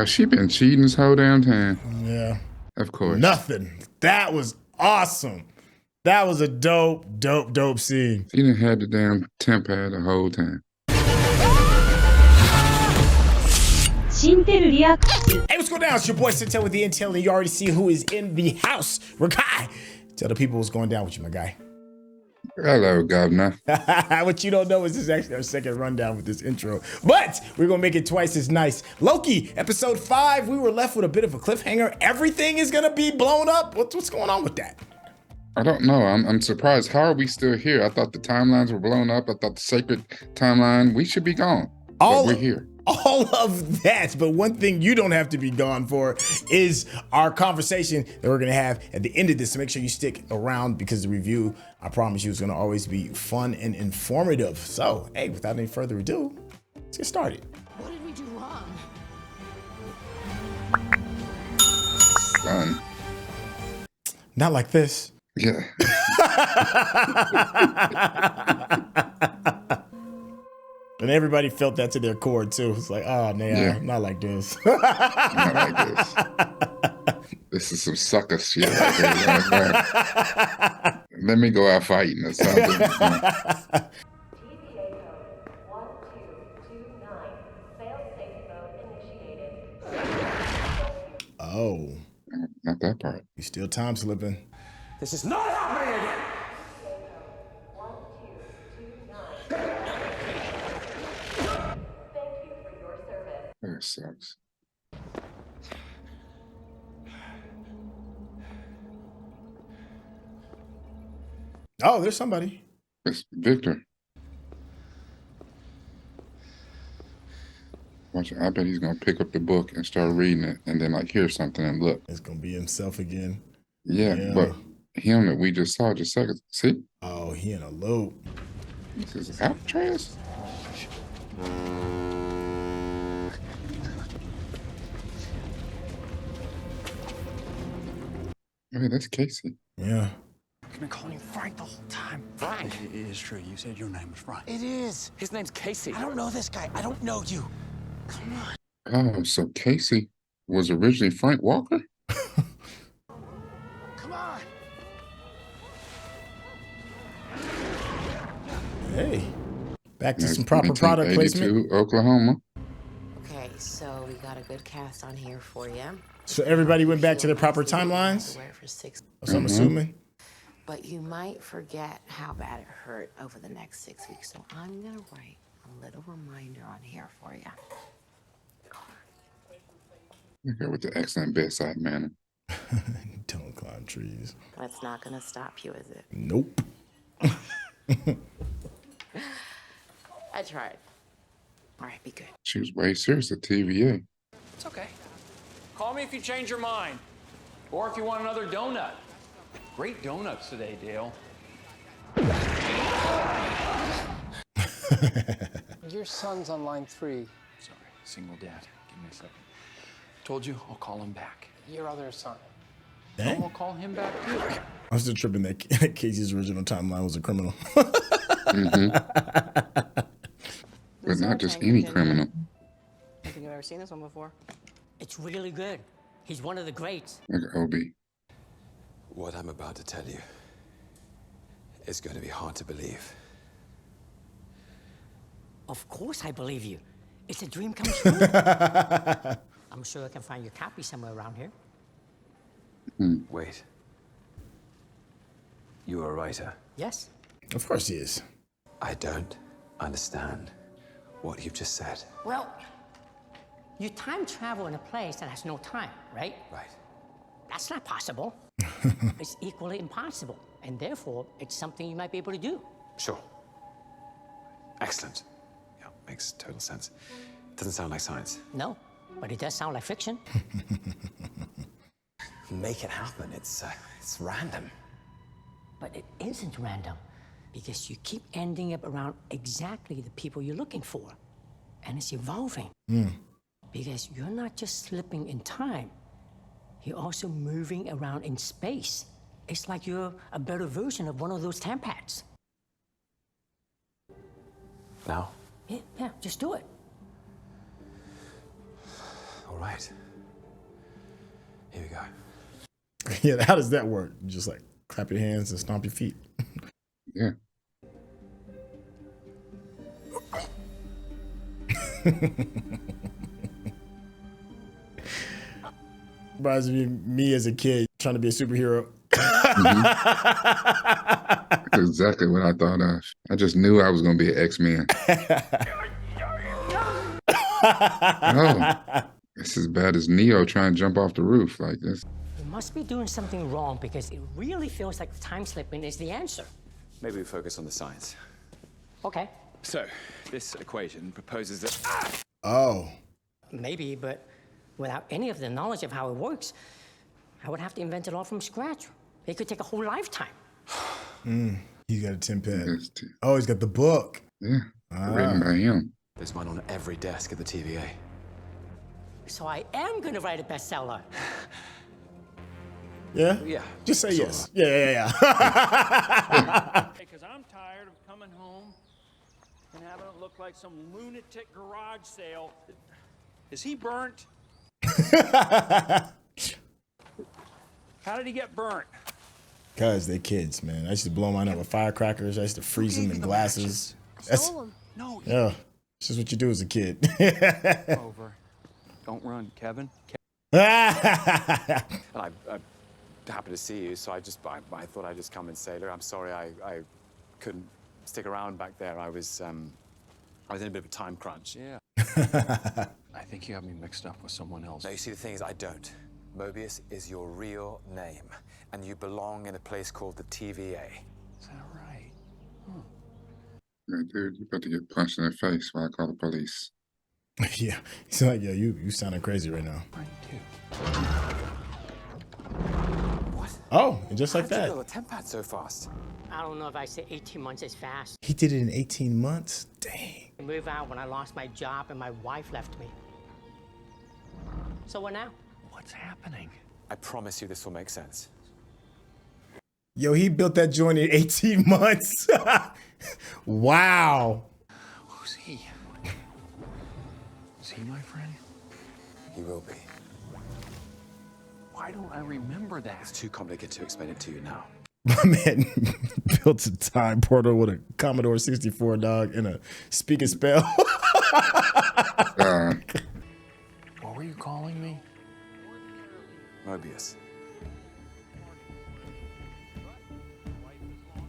She been cheating this whole damn time. Yeah. Of course. Nothing. That was awesome. That was a dope scene. She didn't have the damn temper the whole time. Hey, what's going down? It's your boy Sintel with the Intel, and you already see who is in the house. Rakai, tell the people what's going down with you, my guy. Hello, Governor. What you don't know is this is actually our second rundown with this intro, but we're gonna make it twice as nice. Loki, episode 5, we were left with a bit of a cliffhanger. Everything is gonna be blown up. What's going on with that? I don't know. I'm surprised. How are we still here? I thought the timelines were blown up. I thought the sacred timeline, we should be gone. But we're here. All of that, but one thing you don't have to be gone for is our conversation that we're gonna have at the end of this. So make sure you stick around because the review, I promise you, is gonna always be fun and informative. So, hey, without any further ado, let's get started. What did we do wrong? Son. Not like this. Yeah. And everybody felt that to their core too. It's like, oh man, Yeah. not like this. Not like this. This is some sucker shit right here. Let me go out fighting or something. TVA code 1229. Failed safety mode initiated. Oh, Not that part. you still time slipping. This is not happening again. 1229. Thank you for your service. That sucks. Oh, there's somebody. It's Victor. Watch it. I bet he's gonna pick up the book and start reading it and then like hear something and look. It's gonna be himself again. Yeah. But him that we just saw just seconds. See? Oh, he in a loop. This is Alcatraz. Hey, that's Casey. Yeah. I've been calling you Frank the whole time. Frank. It is true. You said your name was Frank. It is. His name's Casey. I don't know this guy. I don't know you. Come on. Oh, so Casey was originally Frank Walker? Come on. Hey. Back to That's some proper product placement. 1982, Oklahoma. Okay, so we got a good cast on here for you. So everybody went back to their proper timelines? Wear it for 6, So I'm assuming. but you might forget how bad it hurt over the next 6 weeks. So I'm gonna write a little reminder on here for you. Okay, with the excellent bedside manner. Don't climb trees. That's not gonna stop you, is it? Nope. I tried. All right, be good. She was way serious at TVA. It's okay. Call me if you change your mind. Or if you want another donut. Great donuts today, Dale. Your son's on line 3. Sorry, single dad. Give me a second. Told you, I'll call him back. Your other son. And Dang. we'll call him back too. I'm still tripping that Casey's original timeline was a criminal. But not just any criminal. I think I've ever seen this one before. It's really good. He's one of the greats. Like OB. What I'm about to tell you is going to be hard to believe. Of course I believe you. It's a dream come true. I'm sure I can find your copy somewhere around here. Wait. You are a writer. Yes? Of course he is. I don't understand what you've just said. Well, you time travel in a place that has no time, right? Right. That's not possible. It's equally impossible. And therefore, it's something you might be able to do. Sure. Excellent. Yeah, makes total sense. Doesn't sound like science. No, but it does sound like fiction. Make it happen. It's random. But it isn't random, because you keep ending up around exactly the people you're looking for. And it's evolving. Because you're not just slipping in time, you're also moving around in space. It's like you're a better version of one of those tampads. Now? Yeah, just do it. All right. Here we go. Yeah, how does that work? You just like clap your hands and stomp your feet. Yeah. Reminds me as a kid trying to be a superhero. That's exactly what I thought of. I just knew I was going to be an X-Men. Oh, it's as bad as Neo trying to jump off the roof like this. You must be doing something wrong because it really feels like time slipping is the answer. Maybe we focus on the science. Okay. So, this equation proposes that... Oh. Maybe, but without any of the knowledge of how it works, I would have to invent it all from scratch. It could take a whole lifetime. He's got a 10 pad. Oh, he's got the book. Yeah, written by him. There's one on every desk at the TVA. So I am going to write a bestseller. Yeah? Yeah. Just say sort yes. of. Yeah. Because I'm tired of coming home and having it look like some lunatic garage sale. Is he burnt? How did he get burnt? Cause they kids, man. I used to blow mine up with firecrackers. I used to freeze them in glasses. No. Yeah. This is what you do as a kid. Over. Don't run, Kevin. And I happy to see you, so I thought I'd just come and say, look, I'm sorry I couldn't stick around back there. I was in a bit of a time crunch. Yeah. I think you have me mixed up with someone else. No, you see, the thing is, I don't. Mobius is your real name, and you belong in a place called the TVA. Is that right? Hey, dude, you about to get punched in the face while I call the police. Yeah. He's like, yeah, you sounding crazy right now. Mine too. What? Oh, and just like How did you that. build a temp pad so fast? I don't know if I say 18 months is fast. He did it in 18 months? Dang. I moved out when I lost my job and my wife left me. So what now? What's happening? I promise you this will make sense. Yo, he built that joint in 18 months. Wow. Who's he? Is he my friend? He will be. Why don't I remember that? It's too complicated to explain it to you now. My man built a time portal with a Commodore 64 dog and a speak and spell. What were you calling me? Mobius.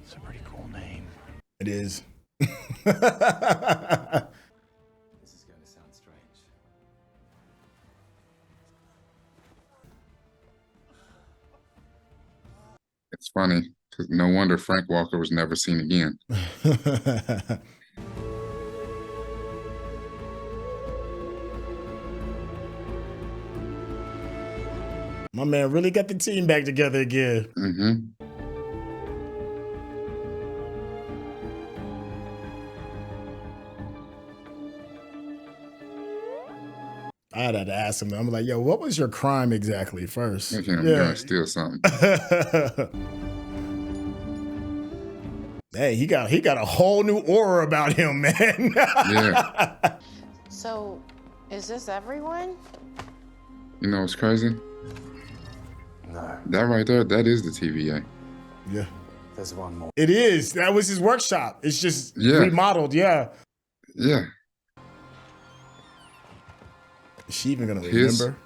It's a pretty cool name. It is. This is going to sound strange. It's funny, because no wonder Frank Walker was never seen again. My man really got the team back together again. Mm-hmm. I'd have to ask him. I'm like, yo, what was your crime exactly first? Make him go and steal something. Hey, he got a whole new aura about him, man. Yeah. So, is this everyone? You know what's crazy? No. That right there, that is the TVA. Yeah. There's one more. It is. That was his workshop. It's just Yeah. remodeled. Yeah. Yeah. Is she even gonna remember?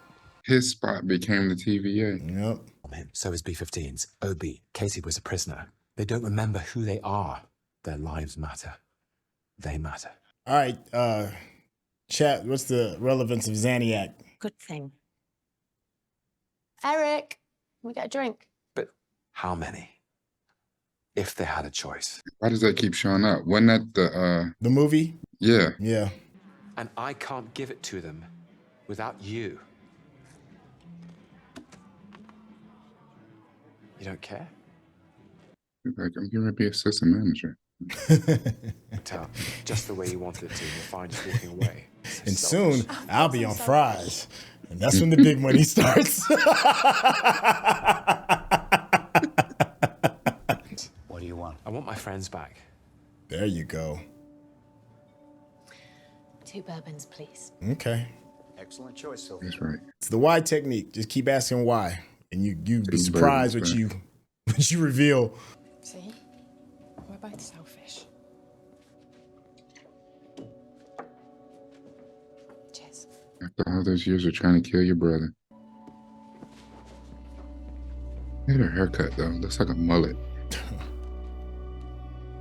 His spot became the TVA. Yep. So is B-15's. OB. Casey was a prisoner. They don't remember who they are. Their lives matter. They matter. All right, chat, what's the relevance of Zaniac? Good thing. Eric, we got a drink. But how many? If they had a choice. Why does that keep showing up? Wasn't that The movie? Yeah. Yeah. And I can't give it to them without you. You don't care? Like, I'm going to be assistant manager. Tell, just the way you wanted it to. You're fine just walking away. And soon I'll be on fries. And that's when the big money starts. What do you want? I want my friends back. There you go. 2 bourbons, please. Okay. Excellent choice, Sylvia. That's right. It's the why technique. Just keep asking why, and you'd be surprised what you reveal. See? We're both selfish. Cheers. After all those years of trying to kill your brother. Look at her haircut though. Looks like a mullet.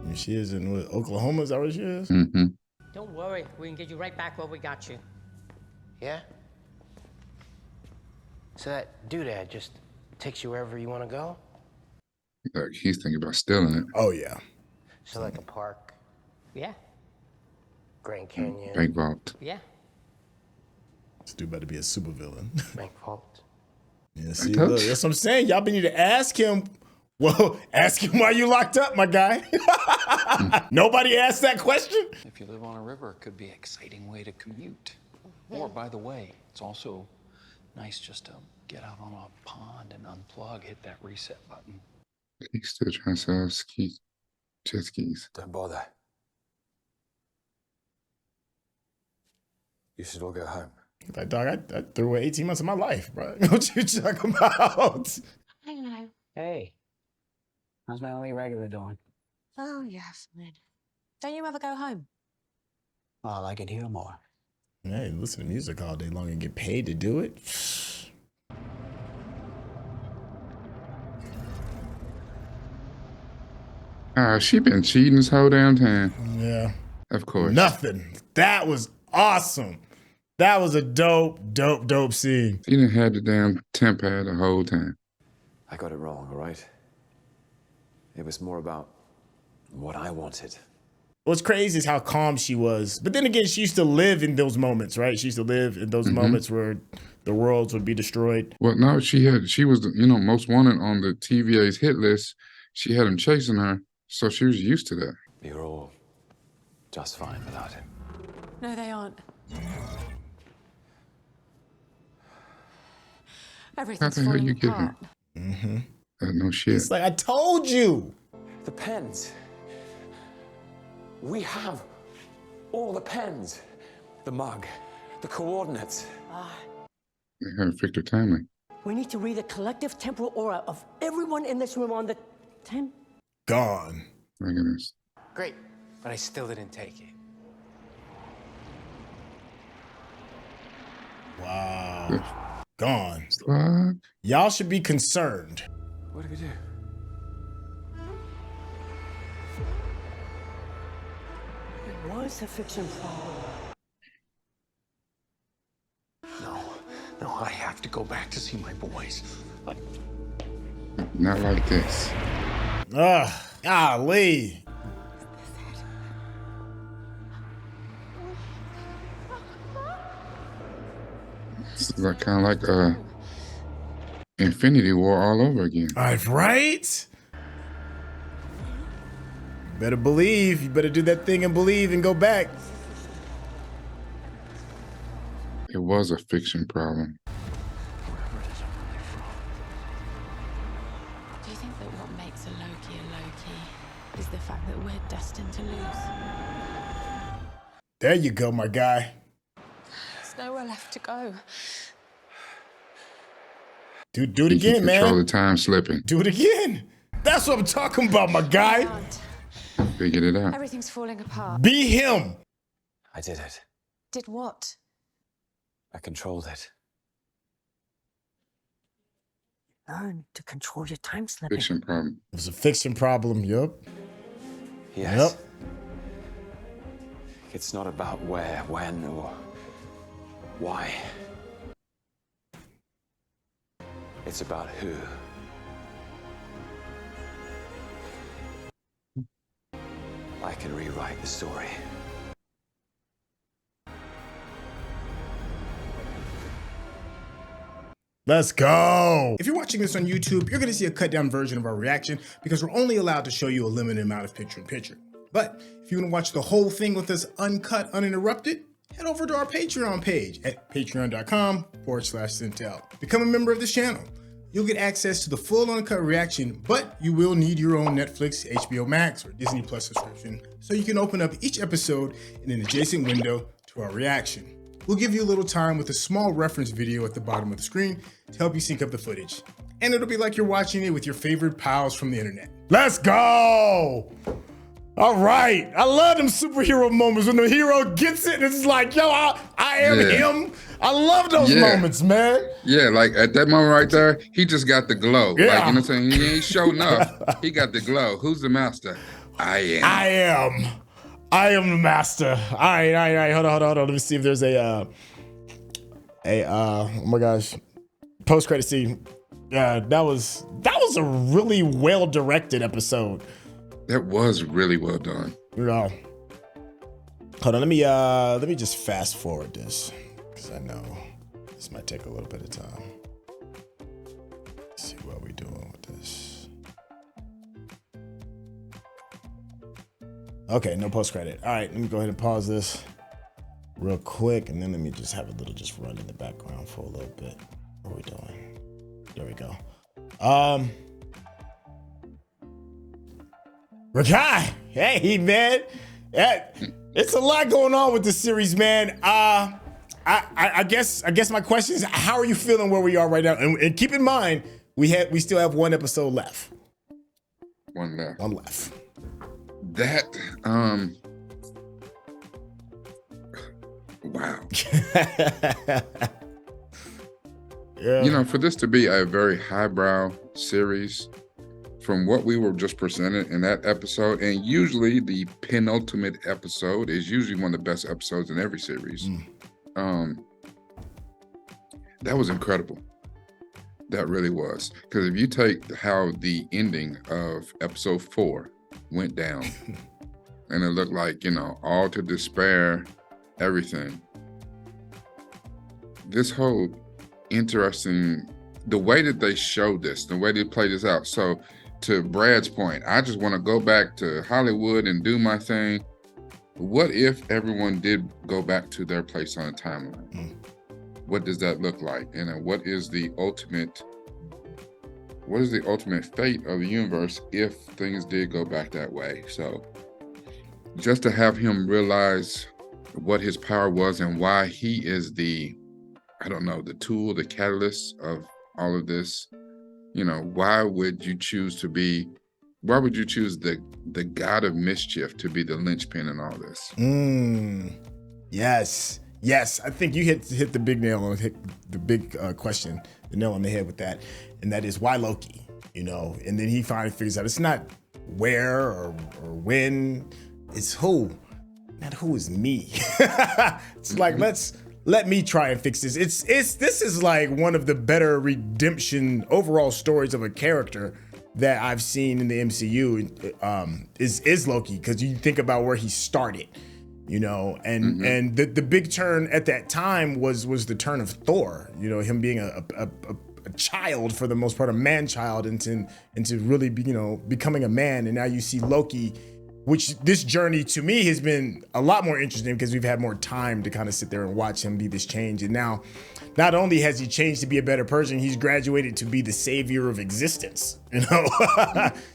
And she is in what, Oklahoma? Is that where she is? Mm-hmm. Don't worry, we can get you right back where we got you. Yeah? So that doodad just takes you wherever you want to go? Like he's thinking about stealing it. Oh yeah. So like a park, Yeah, Grand Canyon, Bank vault. yeah. This dude better be a supervillain. bank vault. Yeah, see, look, that's what I'm saying. Y'all been need to ask him. Well, ask him why you locked up, my guy. Nobody asked that question. If you live on a river, it could be an exciting way to commute. Or, by the way, it's also nice just to get out on a pond and unplug, hit that reset button. He's still trying to sell jet skis. Don't bother. You should all go home. Like, dog, I threw away 18 months of my life, bro. What you talking about? Hello. Hey, how's my only regular doing? Oh, yeah, fine. Don't you ever go home? Well, I could hear more. Hey, listen to music all day long and get paid to do it. She been cheating this whole damn time. Yeah. Of course. Nothing. That was awesome. That was a dope scene. He didn't have the damn temp pad the whole time. I got it wrong, all right? It was more about what I wanted. What's crazy is how calm she was. But then again, she used to live in those moments, right? She used to live in those moments where the worlds would be destroyed. Well, no, she was the, most wanted on the TVA's hit list. She had him chasing her, so she was used to that. You're all just fine without him. No, they aren't. How Everything's the hell falling you get apart. him? No shit. It's like, I told you. The pens. We have all the pens. The mug, the coordinates. They heard Victor Timely. We need to read the collective temporal aura of everyone in this room on the 10. Gone. Look at this. Great, but I still didn't take it. Wow. Gone. Slug. Y'all should be concerned. What do we do? It was a fiction problem. No, I have to go back to see my boys. Not like this. Golly. It's like kind of like Infinity War all over again. Right? Better believe. You better do that thing and believe and go back. It was a fiction problem. Do you think that what makes a Loki is the fact that we're destined to lose? There you go, my guy. There's nowhere left to go. Do it He can again, control man. the time slipping. Do it again. That's what I'm talking about, my guy. Figured it out. Everything's falling apart. Be him. I did it. Did what? I controlled it. Learn to control your time slipping. Fiction problem. It was a fiction problem, yup. Yes. Yep. It's not about where, when, or why. It's about who. I can rewrite the story. Let's go. If you're watching this on YouTube, you're gonna see a cut down version of our reaction because we're only allowed to show you a limited amount of picture-in-picture. But if you wanna watch the whole thing with us uncut, uninterrupted, head over to our Patreon page at patreon.com/Sintel. Become a member of this channel. You'll get access to the full uncut reaction, but you will need your own Netflix, HBO Max, or Disney Plus subscription so you can open up each episode in an adjacent window to our reaction. we'll give you a little time with a small reference video at the bottom of the screen to help you sync up the footage. And it'll be like you're watching it with your favorite pals from the internet. Let's go! All right, I love them superhero moments when the hero gets it and it's like, yo, I am him. I love those moments, man. Yeah, like at that moment right there, he just got the glow. Yeah. Like, you know what I'm saying? He ain't showing up. He got the glow. Who's the master? I am. I am the master. All right. Hold on. Let me see if there's oh my gosh, post-credit scene. Yeah, that was a really well-directed episode. That was really well done. Yeah. Hold on, let me just fast forward this because I know this might take a little bit of time. Let's see what we're doing with this. Okay, no post credit. All right, let me go ahead and pause this real quick, and then let me just have a little just run in the background for a little bit. What are we doing? There we go. Rakai, hey man, it's a lot going on with the series, man. I guess my question is, how are you feeling where we are right now? And keep in mind, we still have one episode left. One left. That wow. Yeah. You know, for this to be a very highbrow series, from what we were just presented in that episode, and usually the penultimate episode is usually one of the best episodes in every series. That was incredible. That really was. Because if you take how the ending of episode 4 went down, and it looked like, you know, all to despair, everything. This whole interesting, the way that they showed this, the way they played this out. So to Brad's point, I just want to go back to Hollywood and do my thing. What if everyone did go back to their place on the timeline? What does that look like? And what is the ultimate fate of the universe if things did go back that way? So just to have him realize what his power was and why he is the tool, the catalyst of all of this. You know, why would you choose the god of mischief to be the linchpin in all this? Yes. I think you hit the big nail on the big question, the nail on the head with that, and that is why Loki. You know, and then he finally figures out it's not where or when, it's who. Not who is me. It's like let me try and fix this. This is like one of the better redemption overall stories of a character that I've seen in the MCU. Is Loki, because you think about where he started, you know, and the big turn at that time was the turn of Thor. You know, him being a child for the most part, a man child, into really becoming a man, and now you see Loki. Which this journey to me has been a lot more interesting because we've had more time to kind of sit there and watch him be this change. And now, not only has he changed to be a better person, he's graduated to be the savior of existence. You know,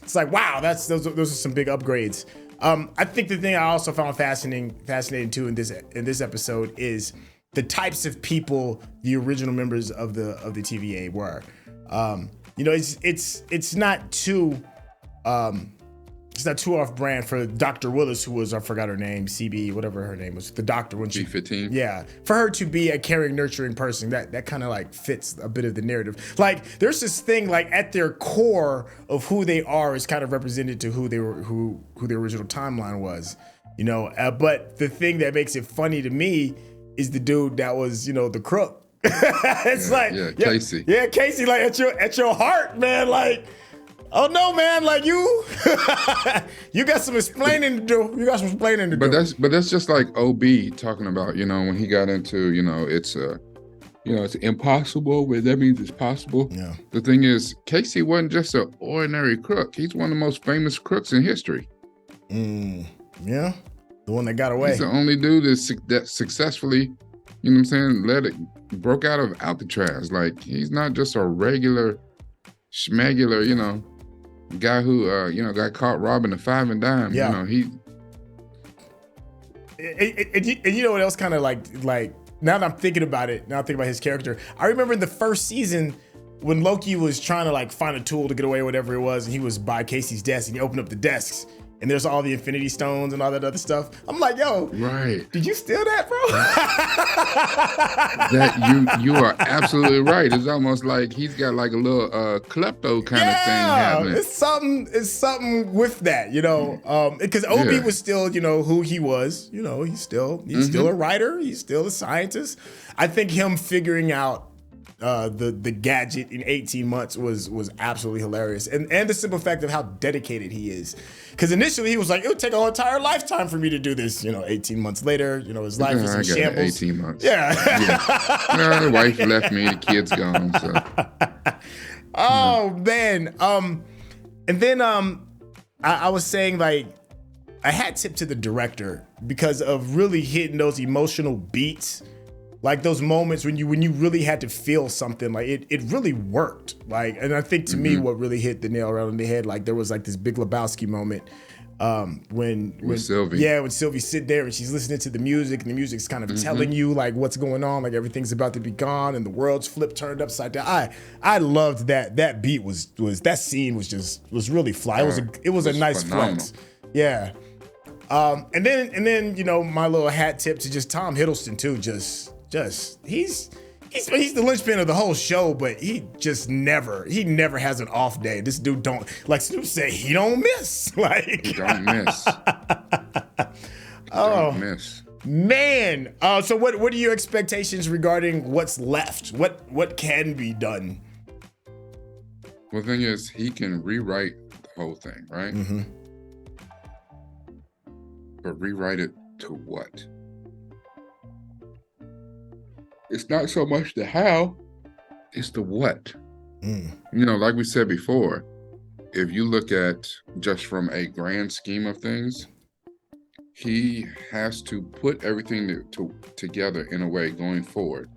it's like, wow, those are some big upgrades. I think the thing I also found fascinating too in this episode is the types of people the original members of the TVA were. You know, it's not too. It's not too off brand for Dr. Willis, who was, I forgot her name, CB, whatever her name was, the doctor when she B15. Yeah, for her to be a caring, nurturing person, that kind of like fits a bit of the narrative. Like there's this thing like at their core of who they are is kind of represented to who they were, who the original timeline was, you know. But the thing that makes it funny to me is the dude that was, you know, the crook. Casey. Yeah, Casey, like at your heart, man, like. Oh no, man! Like you got some explaining to do. But that's just like OB talking about, you know, when he got into, you know, it's impossible, but that means it's possible. Yeah. The thing is, Casey wasn't just an ordinary crook. He's one of the most famous crooks in history. Yeah, the one that got away. He's the only dude that successfully, you know what I'm saying, broke out of Alcatraz. Like he's not just a regular schmegular, you know, guy who got caught robbing a 5 and dime. Yeah. You know, and you know what else kind of like now that I'm thinking about it, now I think about his character. I remember in the first season when Loki was trying to like find a tool to get away, whatever it was, and he was by Casey's desk and he opened up the desks and there's all the Infinity Stones and all that other stuff. I'm like, yo, Right. did you steal that, bro? That you are absolutely right. It's almost like he's got like a little klepto kind of thing happening. It's something with that, you know, because Obi was still, you know, who he was. You know, he's still a writer. He's still a scientist. I think him figuring out the gadget in 18 months was absolutely hilarious, and the simple fact of how dedicated he is. Because initially he was like, it would take a whole entire lifetime for me to do this. You know, 18 months later, you know, his life is in shambles. 18 months. Yeah. No, the wife left me, the kids gone. So. Oh man. And then I was saying, like, a hat tip to the director because of really hitting those emotional beats. Like those moments when you really had to feel something, like it really worked. Like, and I think to me, what really hit the nail right on the head, like there was like this Big Lebowski moment when Sylvie. Yeah, when Sylvie's sitting there and she's listening to the music and the music's kind of telling you like what's going on, like everything's about to be gone and the world's flipped, turned upside down. I loved that. That beat was that scene was really fly. It was a nice phenomenal. flex. Yeah. And then you know, my little hat tip to just Tom Hiddleston too. Just he's the linchpin of the whole show, but he never has an off day. This dude don't, like Snoop said, he don't miss. Like He don't miss. Don't miss. Man. So what are your expectations regarding what's left? What can be done? Well, the thing is, he can rewrite the whole thing, right? Mm-hmm. But rewrite it to what? It's not so much the how, it's the what. You know, like we said before, if you look at just from a grand scheme of things, he has to put everything together in a way going forward.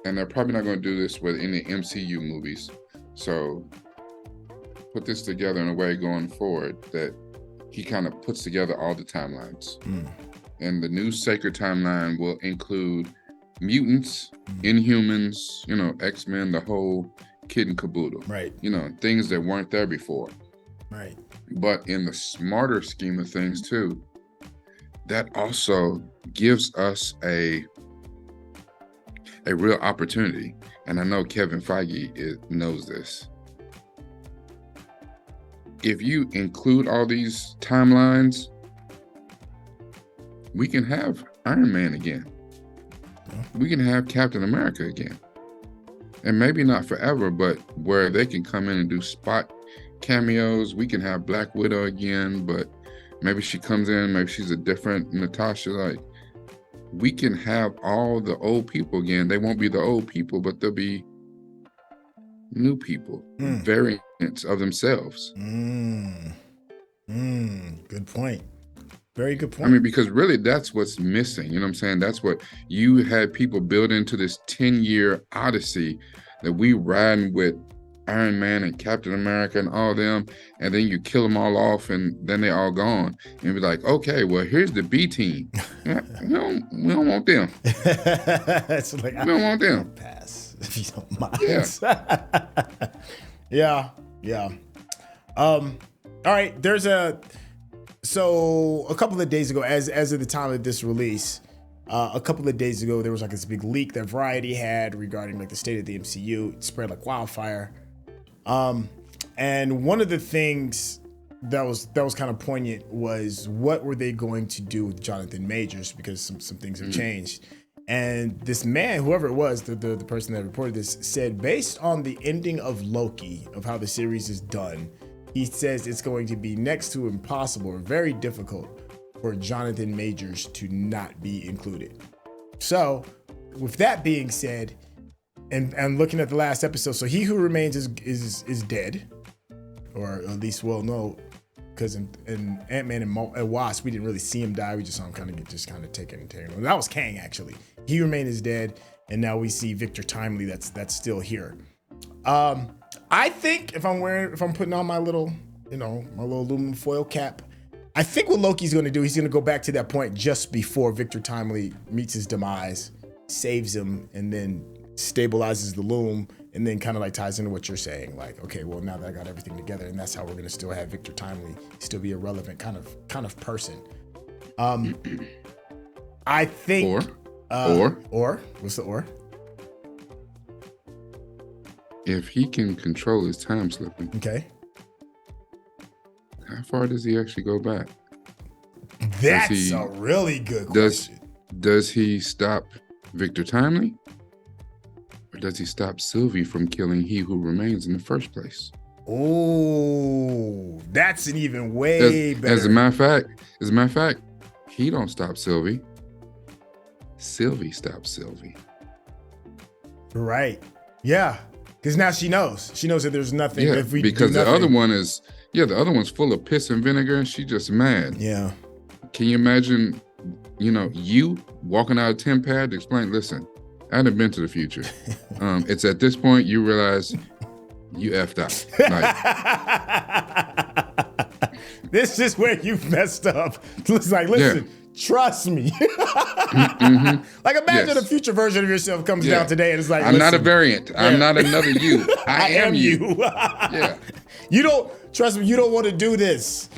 And they're probably not going to do this with any MCU movies. So put this together in a way going forward that he kind of puts together all the timelines. And the new sacred timeline will include mutants, Inhumans, you know, X-Men, the whole kit and caboodle. Right. You know, things that weren't there before. Right. But in the smarter scheme of things too, that also gives us a real opportunity. And I know Kevin Feige knows this. If you include all these timelines, we can have Iron Man again. We can have Captain America again. And maybe not forever, but where they can come in and do spot cameos. We can have Black Widow again, but maybe she comes in, maybe she's a different Natasha. Like, we can have all the old people again. They won't be the old people, but they'll be new people, variants of themselves. Good point. Very good point. I mean, because really that's what's missing. You know what I'm saying? That's what you had people build into this 10-year odyssey that we riding with Iron Man and Captain America and all them, and then you kill them all off and then they all gone. And be like, okay, well, here's the B team. we don't want them. It's like, we don't want them. Pass, if you don't mind. Yeah. Yeah. All right, so a couple of days ago, as of the time of this release, a couple of days ago, there was like this big leak that Variety had regarding like the state of the MCU. It spread like wildfire. And one of the things that was kind of poignant was, what were they going to do with Jonathan Majors, because some things have changed. And this man, whoever it was, the person that reported this, said based on the ending of Loki, of how the series is done, he says it's going to be next to impossible or very difficult for Jonathan Majors to not be included. So with that being said, and looking at the last episode, so He Who Remains is dead, or at least we'll know, because in Ant-Man and Wasp, we didn't really see him die. We just saw him kind of taken. That was Kang, actually. He Who Remains is dead, and now we see Victor Timely that's still here. I think if I'm putting on my little aluminum foil cap, I think what Loki's going to do, he's going to go back to that point just before Victor Timely meets his demise, saves him, and then stabilizes the loom, and then kind of like ties into what you're saying. Like, okay, well, now that I got everything together, and that's how we're going to still have Victor Timely still be a relevant kind of person. I think. Or what's the or? If he can control his time slipping, okay, how far does he actually go back? That's a really good question. Does he stop Victor Timely? Or does he stop Sylvie from killing He Who Remains in the first place? Oh, that's an even way better. As a matter of fact, he don't stop Sylvie. Sylvie stops Sylvie. Right. Yeah. Because now she knows. She knows that there's nothing if we because do nothing. the other one is, the other one's full of piss and vinegar and she just mad. Yeah. Can you imagine, you walking out of Tempad to explain, listen, I haven't been to the future. It's at this point you realize you effed up. This is where you messed up. It's like, listen, trust me. Like imagine a future version of yourself comes down today and it's like, I'm not a variant. I'm not another you. I am you. Yeah. You don't, trust me, you don't want to do this.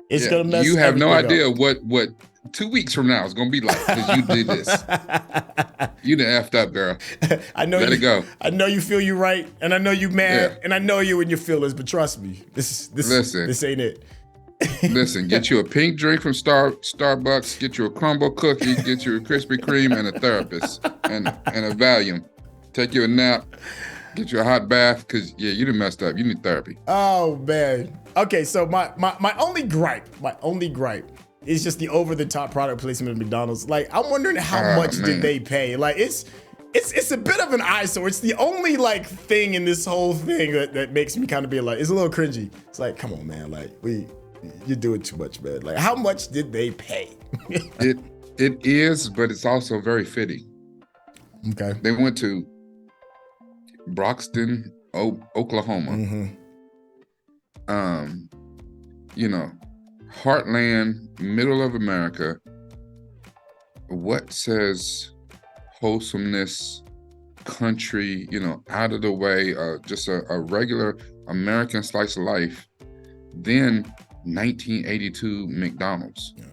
It's going to mess You have no idea up. what 2 weeks from now is going to be like because you did this. You done effed up, girl. I know Let it go. I know you feel you right, and I know you mad, and I know you and your feelings, but trust me, this ain't it. Listen, get you a pink drink from Starbucks, get you a crumble cookie, get you a Krispy Kreme and a therapist and a Valium. Take you a nap, get you a hot bath, because you done messed up. You need therapy. Oh man. Okay, so my only gripe is just the over-the-top product placement of McDonald's. Like, I'm wondering how much did they pay? Like, it's a bit of an eyesore. It's the only like thing in this whole thing that makes me kind of be like, it's a little cringy. It's like, come on, man. Like, you're doing too much, man. Like, how much did they pay? It is, but it's also very fitting. Okay. They went to Broxton, Oklahoma. Mm-hmm. Heartland, middle of America. What says wholesomeness, country, out of the way, just a regular American slice of life. Then 1982 McDonald's. Yeah.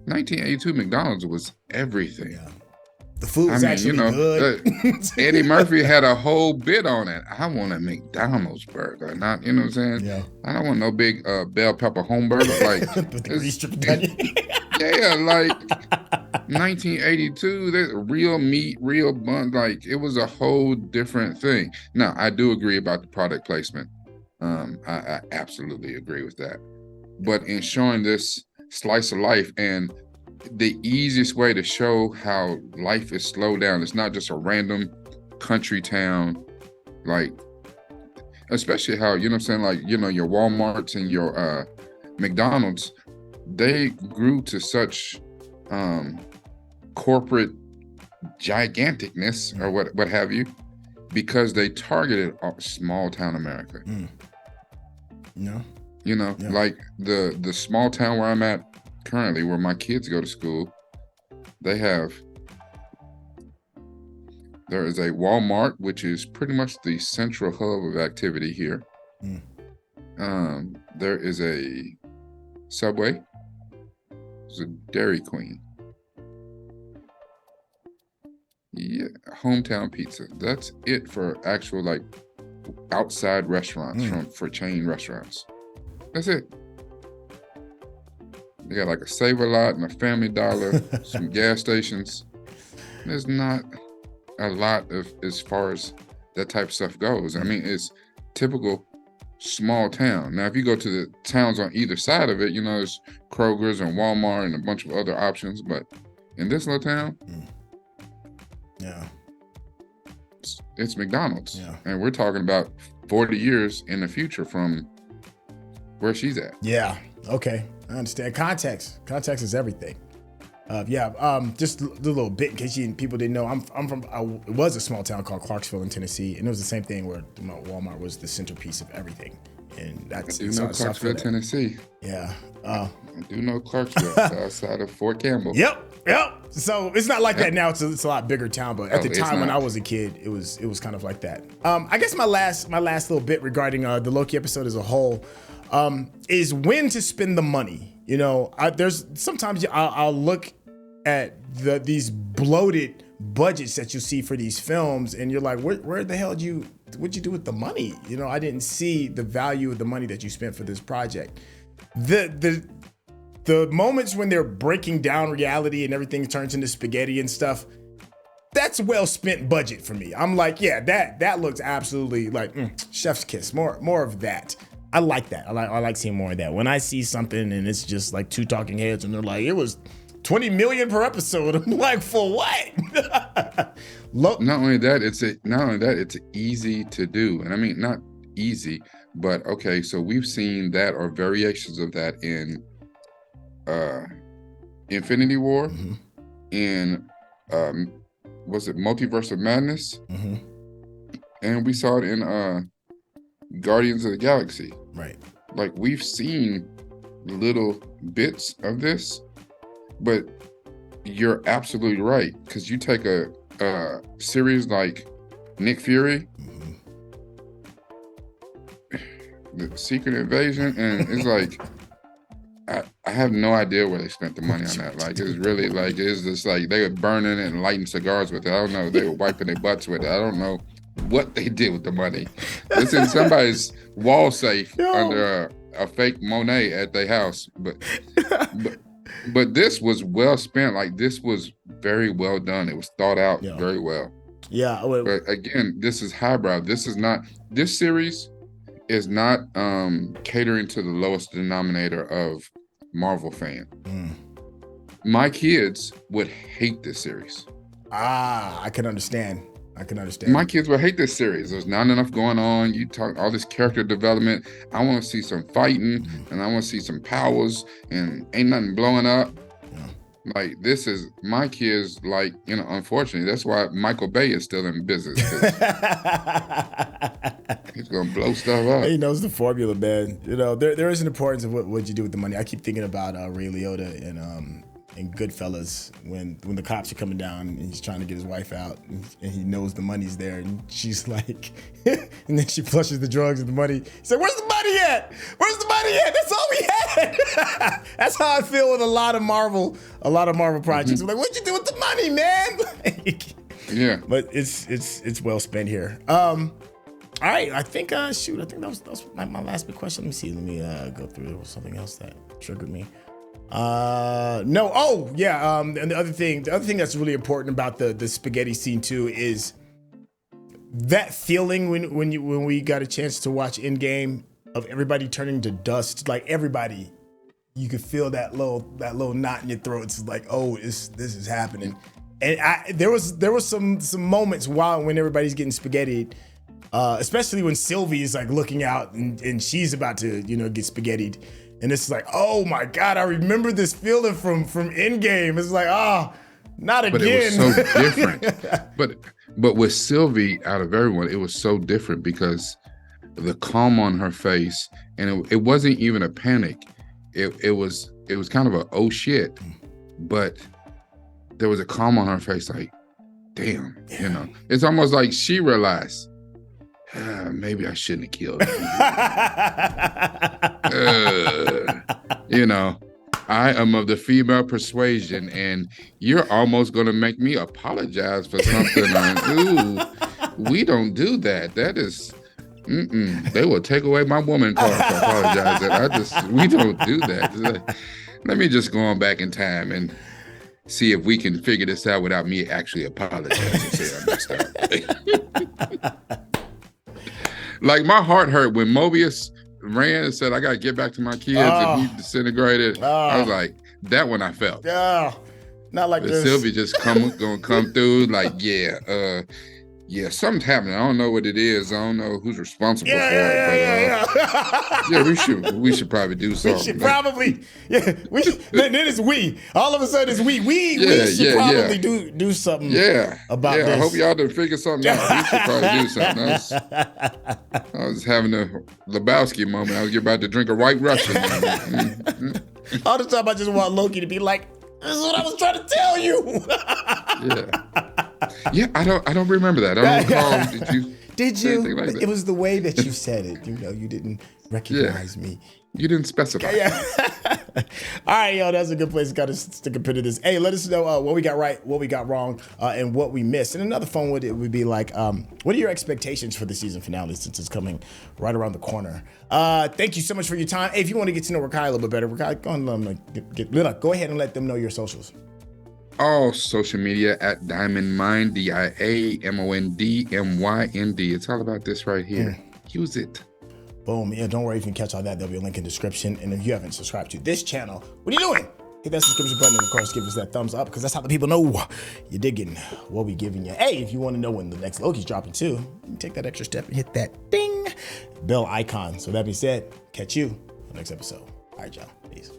1982 McDonald's was everything. Yeah. The food was actually good. Eddie Murphy had a whole bit on it. I want a McDonald's burger, not, you know what I'm saying? Yeah. I don't want no big bell pepper home burger. Like, with the grease dripping down your yeah, like 1982, there's real meat, real bun. Like, it was a whole different thing. Now, I do agree about the product placement. I absolutely agree with that. But in showing this slice of life and the easiest way to show how life is slowed down, it's not just a random country town, like, especially how, you know what I'm saying, like, your Walmarts and your McDonald's, they grew to such corporate giganticness or what have you, because they targeted small town America. No. Like the small town where I'm at currently, where my kids go to school, there is a Walmart, which is pretty much the central hub of activity here. There is a Subway. There's a Dairy Queen. Yeah, Hometown Pizza. That's it for actual like outside restaurants for chain restaurants. That's it. They got like a Save-A-Lot and a Family Dollar, some gas stations. There's not a lot of as far as that type of stuff goes. I mean, it's typical small town. Now, if you go to the towns on either side of it, there's Kroger's and Walmart and a bunch of other options. But in this little town, it's McDonald's. Yeah. And we're talking about 40 years in the future from where she's at. Yeah. Okay. I understand. Context is everything. Just a little bit in case people didn't know. It was a small town called Clarksville in Tennessee, and it was the same thing where Walmart was the centerpiece of everything. and that's I do know Clarksville, Tennessee. Yeah. I do know Clarksville, outside of Fort Campbell. Yep. So it's not like that now. It's a lot bigger town, but at the time when I was a kid, it was kind of like that. I guess my last little bit regarding the Loki episode as a whole is when to spend the money. You know, there's sometimes I'll look at these bloated budgets that you see for these films, and you're like, where the hell what'd you do with the money? You know, I didn't see the value of the money that you spent for this project. The moments when they're breaking down reality and everything turns into spaghetti and stuff, that's well spent budget for me. I'm like, yeah, that looks absolutely like chef's kiss. More of that. I like that. I like seeing more of that. When I see something and it's just like two talking heads and they're like, it was 20 million per episode. I'm like, for what? Not only that, it's easy to do. And I mean, not easy, but okay, so we've seen that or variations of that in Infinity War, in was it Multiverse of Madness? And we saw it in Guardians of the Galaxy. Right. Like, we've seen little bits of this, but you're absolutely right, because you take a series like Nick Fury, the Secret Invasion, and it's like I have no idea where they spent the money on that. Like, it's really like, it's just like they were burning it and lighting cigars with it. I don't know. They were wiping their butts with it. I don't know what they did with the money. It's in somebody's wall safe under a fake Monet at their house. But this was well spent. Like, this was very well done. It was thought out very well. Yeah. But again, this is highbrow. This series is not catering to the lowest denominator of Marvel fan. My kids would hate this series. I can understand. My kids would hate this series. There's not enough going on. You talk all this character development. I want to see some fighting, and I want to see some powers, and ain't nothing blowing up. Like, this is my kids. Like, you know, unfortunately, that's why Michael Bay is still in business. He's gonna blow stuff up. He knows the formula, man. You know, there is an importance of what you do with the money. I keep thinking about Ray Liotta and Goodfellas when the cops are coming down and he's trying to get his wife out and he knows the money's there and she's like, and then she flushes the drugs and the money. He's like, where's the money at? Where's the money at? That's all we had. That's how I feel with a lot of Marvel projects. I'm like, what'd you do with the money, man? Yeah. But it's well spent here. All right, I think that was my last big question. Let me see. Let me go through. There was something else that triggered me. And the other thing that's really important about the spaghetti scene too is that feeling when we got a chance to watch Endgame of everybody turning to dust. Like, everybody, you could feel that little knot in your throat. It's like, oh, this is happening. And there was some moments when everybody's getting spaghettied, especially when Sylvie is like looking out and she's about to get spaghettied. And it's like, oh my God, I remember this feeling from Endgame. It's like, not again. But it was so different. But with Sylvie, out of everyone, it was so different because the calm on her face, and it wasn't even a panic. It was kind of a oh shit, but there was a calm on her face, like, damn, It's almost like she realized, maybe I shouldn't have killed him. I am of the female persuasion, and you're almost going to make me apologize for something. We don't do that. That is, they will take away my woman card for apologizing. We don't do that. Let me just go on back in time and see if we can figure this out without me actually apologizing. Say I messed up. Like, my heart hurt when Mobius ran and said, I got to get back to my kids, and he disintegrated. I was like, that one I felt. Not like this. Sylvie just gonna come through like, Yeah, something's happening. I don't know what it is. I don't know who's responsible for it. Yeah. Yeah, we should probably do something. We should probably, then it's we. All of a sudden it's we. We should probably do something about this. I hope y'all done figure something out. We should probably do something. I was having a Lebowski moment. I was about to drink a White Russian. All the time I just want Loki to be like, this is what I was trying to tell you. Yeah, I don't remember that. I don't recall. Did you? Like it was the way that you said it. You know, you didn't recognize me. You didn't specify. Yeah. All right, yo, that's a good place to kind of stick a pin to this. Hey, let us know what we got right, what we got wrong, and what we missed. And another fun one would be like, what are your expectations for the season finale since it's coming right around the corner? Thank you so much for your time. Hey, if you want to get to know Rakai a little bit better, Rakai, go ahead and let them know your socials. All social media at DiamondMynd, DIAMONDMYND. It's all about this right here. Use it. Boom. Yeah, don't worry if you can catch all that. There'll be a link in the description. And if you haven't subscribed to this channel, what are you doing? Hit that subscription button and, of course, give us that thumbs up because that's how the people know you're digging what we giving you. Hey, if you want to know when the next Loki's dropping too, you can take that extra step and hit that ding bell icon. So that being said, catch you on the next episode. All right, y'all. Peace.